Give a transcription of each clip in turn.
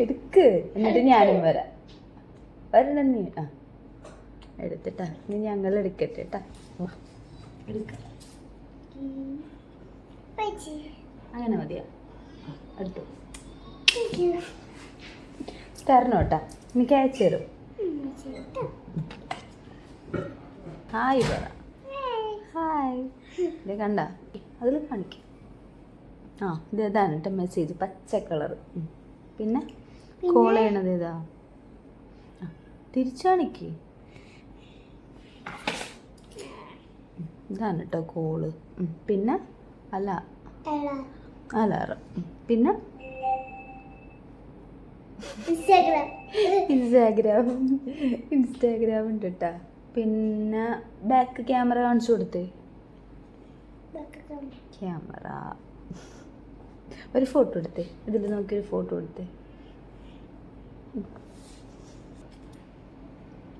എടുക്ക്, എന്നിട്ട് ഞാനും വരാം. വരണം നീ. ആ എടുത്തിട്ടാ, ഇനി ഞങ്ങൾ എടുക്കട്ടെ കേട്ടാ. എടുക്കാം, അങ്ങനെ മതിയാ. എടുത്തു തരണോട്ടാ, എനിക്ക് അയച്ചു തരും. ഹായ് പറ. ഹായ്. ഇത് കണ്ട, അതിൽ കാണിക്കും. ആ ഇത് ഇതാണ് കേട്ടോ മെസ്സേജ്, പച്ച കളർ. പിന്നെ കോൾ ചെയ്യണത് ഇതാ. തിരിച്ചു കാണിക്ക്. ഇതാണ് കേട്ടോ കോള്. പിന്നെ അലാറം. പിന്നെ ഇൻസ്റ്റാഗ്രാം ഉണ്ട് കേട്ടാ. പിന്നെ ബാക്ക് ക്യാമറ കാണിച്ചു കൊടുത്തേ. ക്യാമറ ഒരു ഫോട്ടോ എടുത്തേ, ഇതിൽ നോക്കിയൊരു ഫോട്ടോ എടുത്തേ.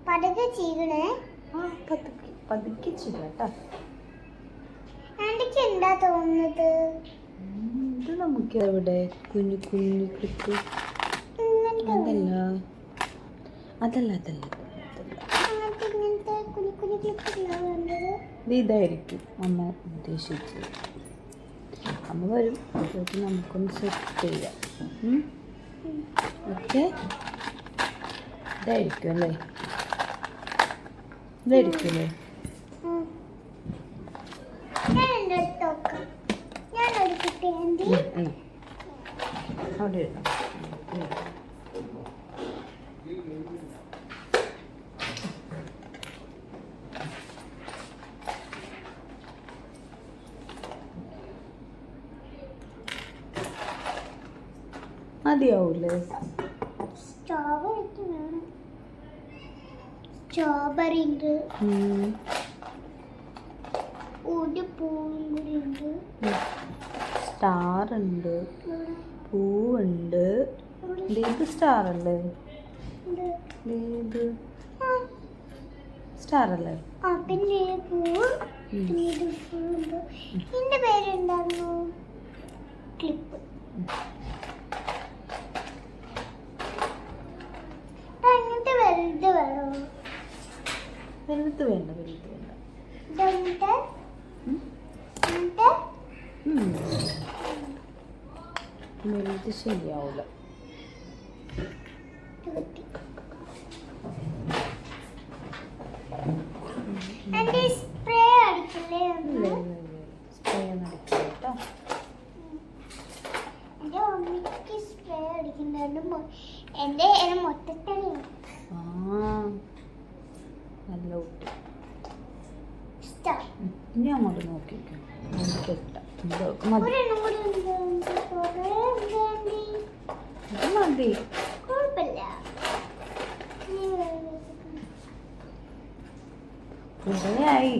പതുക്കെ ചെയ്യാട്ടാ. എന്താ തോന്നുന്നത്? ഇത് നമുക്ക് എവിടെ കുഞ്ഞു കുഞ്ഞു ക്ലിപ്പ്. അതല്ല ഇതായിരിക്കും അമ്മ ഉദ്ദേശിച്ചത്. അമ്മ വരും, അപ്പോഴേക്കും നമുക്കൊന്ന് സെറ്റ് ചെയ്യാം. ഓക്കെ, ഇതായിരിക്കും അല്ലേ? ഇതായിരിക്കുമല്ലേ? അവിടെ ഇടാം. മതിയാവൂലേ? സ്ട്രോബെറി ഉണ്ട്, ഒരു പൂവുണ്ട്, സ്റ്റാർ ഉണ്ട്, പൂവുണ്ട്. ഇത് സ്റ്റാർ അല്ലേ? ഇത് സ്റ്റാർ അല്ലേ? പിന്നെ പൂവ്. എന്റെ പേരുണ്ടായിരുന്നു ക്ലിപ്പ്. അങ്ങനത്തെ വലുത് വേണോ? വലുത് വേണ്ട. വലുത് ശരിയാവൂല. സ്പ്രേ അടിക്കില്ലേ? സ്പ്രേ ഒന്നും അടിക്കില്ല കേട്ടോ. എന്റെ മമ്മിക്ക് സ്പ്രേ അടിക്കുന്നുണ്ട്. എന്റെ മൊത്തത്തടി നല്ല കുട്ടി. ഇനി അങ്ങോട്ട് നോക്കിക്കാം. മതി. ആയി.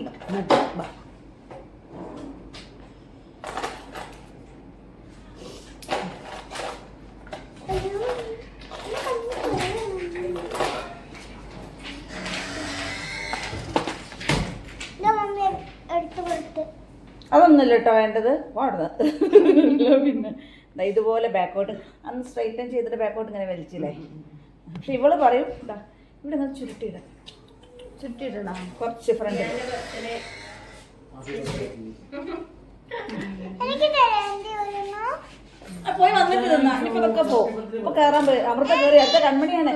അതൊന്നുമില്ല കേട്ടോ വേണ്ടത്. പാടുന്നത് പിന്നെ ഇതുപോലെ ബാക്കോട്ട് അന്ന് സ്ട്രൈറ്റൻ ചെയ്തിട്ട് ബാക്കോട്ട് ഇങ്ങനെ വലിച്ചില്ലേ. പക്ഷെ ഇവള് പറയും ഇവിടെ ഇങ്ങനെ ചുരുട്ടിയിടണം കുറച്ച് ഫ്രണ്ട്. പോയി വന്നിട്ട് തിന്നാ. ഇനിയിപ്പോ ഇതൊക്കെ പോകും. ഇപ്പൊ കയറാൻ പോയി. അമൃത കയറി അടുത്ത കൺമണിയാണ്.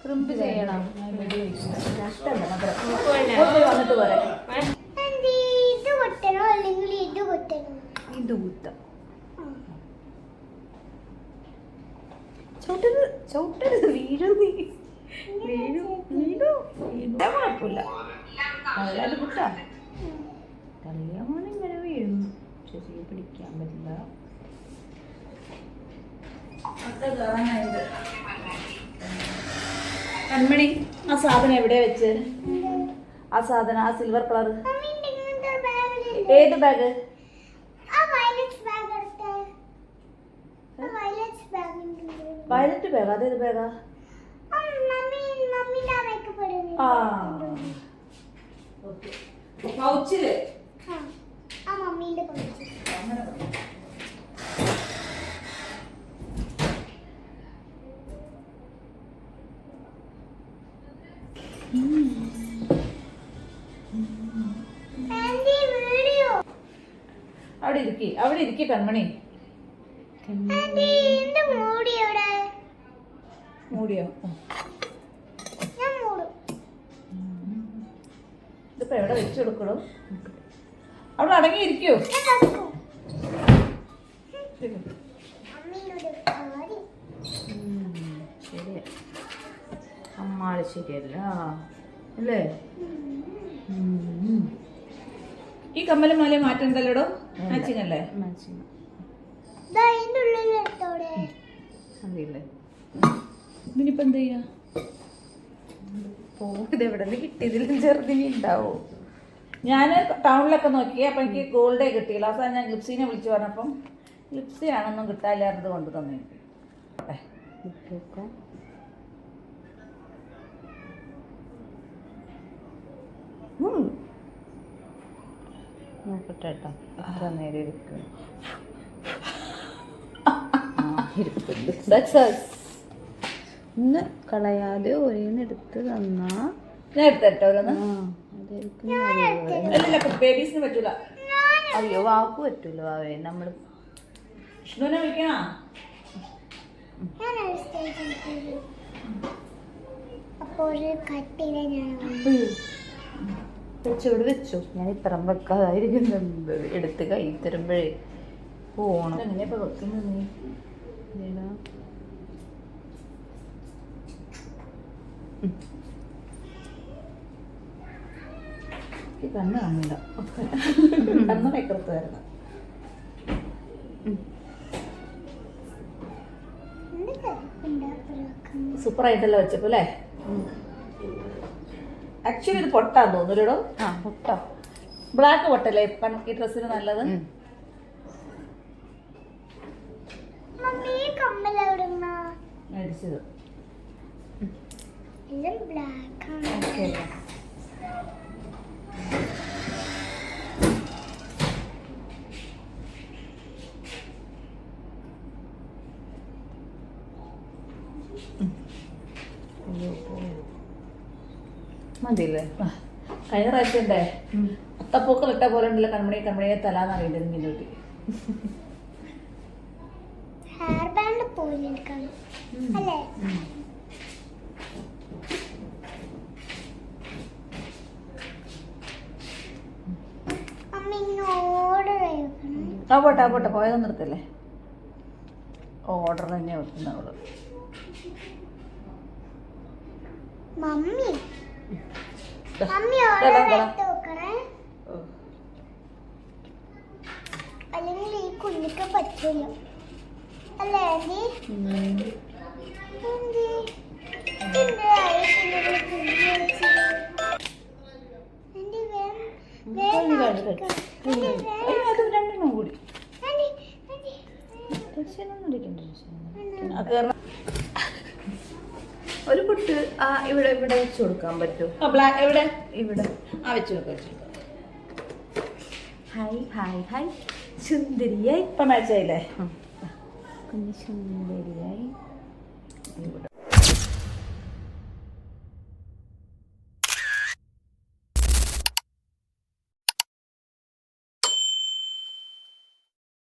ക്രിമ്പ് ചെയ്യണം. നഷ്ടമല്ല മാത്രം. പോയി വന്നിട്ട് പറയാം. ഇത് കുത്താം. ചവിട്ടരുത്, വീഴും. ഇതാ കുഴപ്പമില്ല. അത് കുത്താ. കല്യാണം ഇങ്ങനെ വീഴും. ചെറിയ പിടിക്കാൻ പറ്റില്ല. കൺമണി, ആ സാധനം എവിടെ വെച്ച്? ആ സാധനം, ആ സിൽവർ കളർ ഏത് ബാഗ്? Violet bag. അതേത് ബാഗാ? പൗച്ചില്. അവിടെ ഇരിക്കി കൺമണി. ആന്റി എന്റെ മൂടി എവിടെ? മൂടിയോ? ഞാൻ മൂടും. ഇതിപ്പോ എവിടെ വെച്ച് കൊടുക്കണോ? അവിടെ അടങ്ങിയിരിക്കോ? ഞാൻ നോക്കും. അമ്മയുടെ കാര്യം. ശരി. അമ്മാള് ശരിയല്ല അല്ലേ? ഈ കമ്മലും മാലയും മാറ്റണ്ടല്ലോടോ? മാച്ചിങ് അല്ലേ? മാച്ചിങ്. ദാ ഇതിന്റെ ഉള്ളിൽ എടുത്തോടെ. അറിയില്ലേ? ഇതിനിപ്പോ എന്ത് ചെയ്യാ? ഇത് എവിടെ നിന്ന് കിട്ടിയതിലും ചെറുതിന് ഉണ്ടാവോ? ഞാൻ ടൗണിലൊക്കെ നോക്കി, അപ്പം എനിക്ക് ഗോൾഡേ കിട്ടിയില്ല. അവസാനം ഞാൻ ലിപ്സിനെ വിളിച്ചു പറഞ്ഞപ്പം ലിപ്സി ആണൊന്നും കിട്ടാനില്ലാത്തത് കൊണ്ട് തന്നെ നോക്കട്ടെ കേട്ടോ. എത്ര നേരം ഇരിക്കും. ഒന്ന് കളയാതെ ഒരേന്ന് എടുത്ത് തന്നാ ഞാൻ എടുത്തോ ഓരോന്ന്. അതായിരിക്കും ബേബീസിന് പറ്റൂല. അയ്യോ വാക്ക് പറ്റൂല വാവേ. നമ്മള് വിഷ്ണുവിനെ വിളിക്കണോ? ഞാനൊരു സ്റ്റേജിൽ കയറി. അപ്പോൾ ഒരു കട്ടിയിലെ ഞാൻ വെച്ചോട് വെച്ചു. ഞാൻ ഇത്രം വെക്കാതായിരിക്കുന്നത് എടുത്ത് കൈ തരുമ്പോഴേ പോണം. എങ്ങനെയാ വെക്കുന്നത് നീ? ഇതേടാ. കണ്ണ് കാണില്ല. കണ്ണ് വെക്കറുത്ത് വരണം. സൂപ്പറായിട്ടല്ലോ വെച്ചപ്പോ അല്ലേ? ആക്ച്വലി ഇത് പൊട്ടാന്ന് തോന്നുന്നുല്ലോ. ആ പൊട്ടോ. ബ്ലാക്ക് പൊട്ടല്ലേ ഈ ഡ്രസ്സിന് നല്ലത്? മമ്മി കമ്മലെവിടുന്ന? മേടിച്ചത്. എല്ലാം ബ്ലാക്ക് ആണ്. മതിയല്ലേ? കഴിഞ്ഞ പ്രാവശ്യണ്ടേ അത്തപ്പൂക്കൾ ഇട്ട പോലെ ഉണ്ടല്ലോ കൺമണിയെ തലാന്നറിയില്ല മുന്നോട്ട്. ഹെയർ ബാൻഡ് പോലെ എടുക്കണം അല്ലേ? അമ്മ ഇങ്ങോട്ട് കഴിക്കണം. ആ പോട്ടെ പോയതൊന്നും നിർത്തല്ലേ. ഓർഡർ തന്നെ വെക്കുന്ന അവള്. മമ്മി മമ്മി ഓർഡർ എടുത്ത് വെക്കണേ, അല്ലെങ്കിൽ ഈ കുഞ്ഞിക്ക് പറ്റില്ല അല്ലേ ആന്റി? ആന്റി ഇതിന്റെ ആയിട്ടില്ല കുഞ്ഞി വെച്ചത്. ആന്റി രണ്ടെണ്ണം കൂടി ഒരു പുട്ട് ഇവിടെ ഇവിടെ വെച്ച് കൊടുക്കാൻ പറ്റുമോ? ബ്ലാക്ക് എവിടെ? ഇവിടെ വെച്ച് നോക്കാം. Hi hi hi. സുന്ദരിയായി ഇപ്പം മാച്ചായില്ലേ? കുഞ്ഞു സുന്ദരിയായി. ഇവിടെ